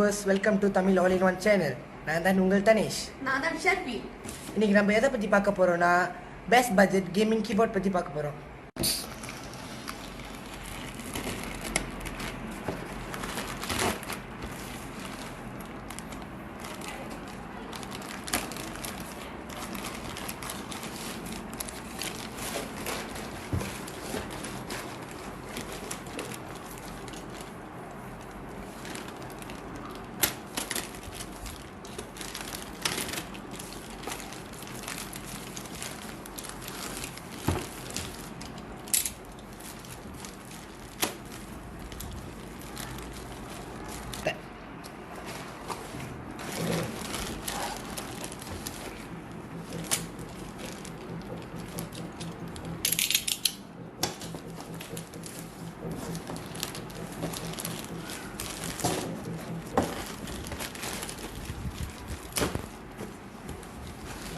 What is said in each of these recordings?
viewers, welcome to Tamil All-in-One channel. நான் தான் உங்கள் தனேஷ். நான் தான் ஷர்பி. இன்னைக்கு நம்ம எதை பற்றி பார்க்க போகிறோம்னா பெஸ்ட் பட்ஜெட் கேமிங் கீபோர்ட் பற்றி பார்க்க போகிறோம்.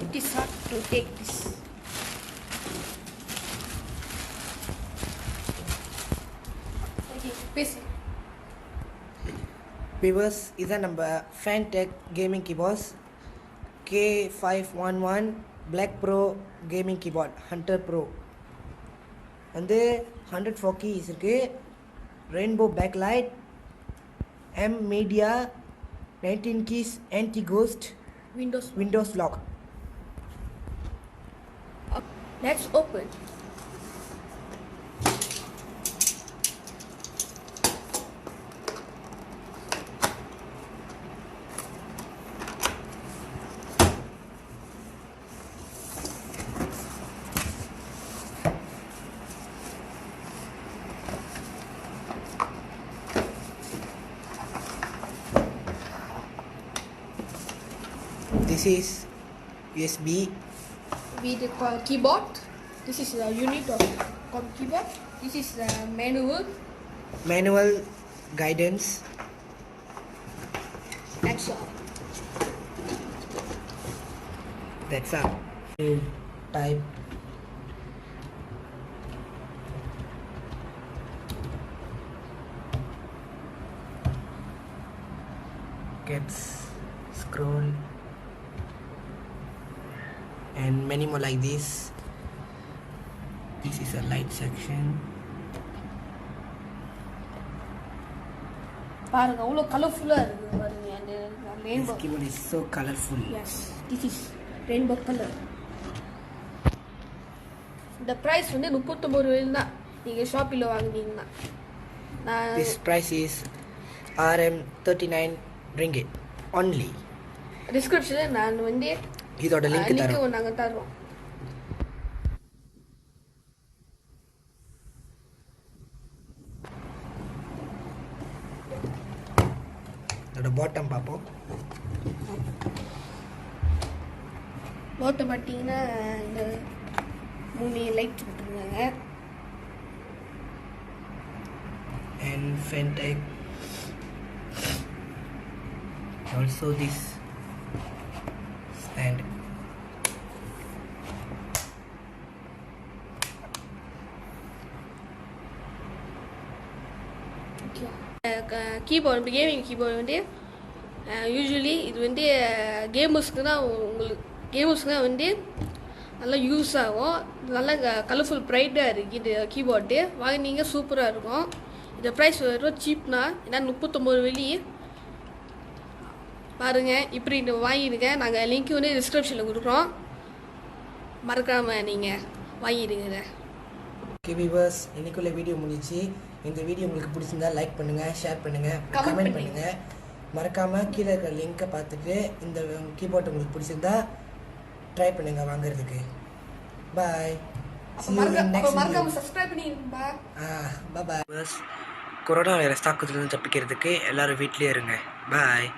It is hard to take this. Okay, basic. Viewers, இதான் நம்ம Fantech gaming keyboards K511 Black Pro gaming keyboard hunter pro வந்து 104 கீஸ் இருக்குது. Rainbow backlight, M media, 19 keys, anti ghost, Windows lock. Let's open. This is USB With the keyboard. This is the unit of keyboard. This is the manual guidance. That's all. That's all. Type gets scroll and many more like this. This is a light section. பாருங்க அவ்வளோ கலர்ஃபுல்லாக இருக்குது பாருங்க. அந்த rainbow. This keyboard is so colorful. Yes, this is rainbow color. இந்த price வந்து 39,000 தான் நீங்கள் ஷாப்பில் வாங்குனீங்கன்னா. This price is RM 39 ringgit only. டிஸ்கிரிப்ஷனில் நான் வந்து இதோட லிங்க் தரோம். நாங்கள் தரோம். இதோட பாட்டம் பார்ப்போம். பாட்டம் பார்த்தீங்கன்னா இந்த 3 லைட் போட்டுருந்தாங்க. And Fentech. Also this stand. Keyboard gaming keyboard வந்து யூஸ்வலி இது வந்து கேமர்ஸ்க்கு தான் வந்து நல்லா யூஸ் ஆகும். நல்லா கலர்ஃபுல் ப்ரைட்டாக இருக்குது இந்த கீபோர்டு. வாங்கினீங்க சூப்பராக இருக்கும். இந்த ப்ரைஸ் ரொம்ப சீப்னா ஏன்னா 39,000 பாருங்கள். இப்படி வாங்கிடுங்க. நாங்கள் லிங்க் வந்து டிஸ்கிரிப்ஷனில் கொடுக்குறோம். மறக்காமல் நீங்கள் வாங்கிடுங்க. ஓகே வியூவர்ஸ், இன்னைக்குள்ள வீடியோ முடிஞ்சிச்சு. இந்த வீடியோ உங்களுக்கு பிடிச்சிருந்தா லைக் பண்ணுங்கள், ஷேர் பண்ணுங்கள், கமெண்ட் பண்ணுங்கள். மறக்காமல் கீழே இருக்கிற லிங்கை பார்த்துட்டு இந்த கீபோர்ட் உங்களுக்கு பிடிச்சிருந்தா ட்ரை பண்ணுங்கள் வாங்குறதுக்கு. பாய். பாய். கொரோனா வைரஸ் தாக்குதலிருந்து தப்பிக்கிறதுக்கு எல்லாரும் வீட்லேயே இருங்க. பாய்.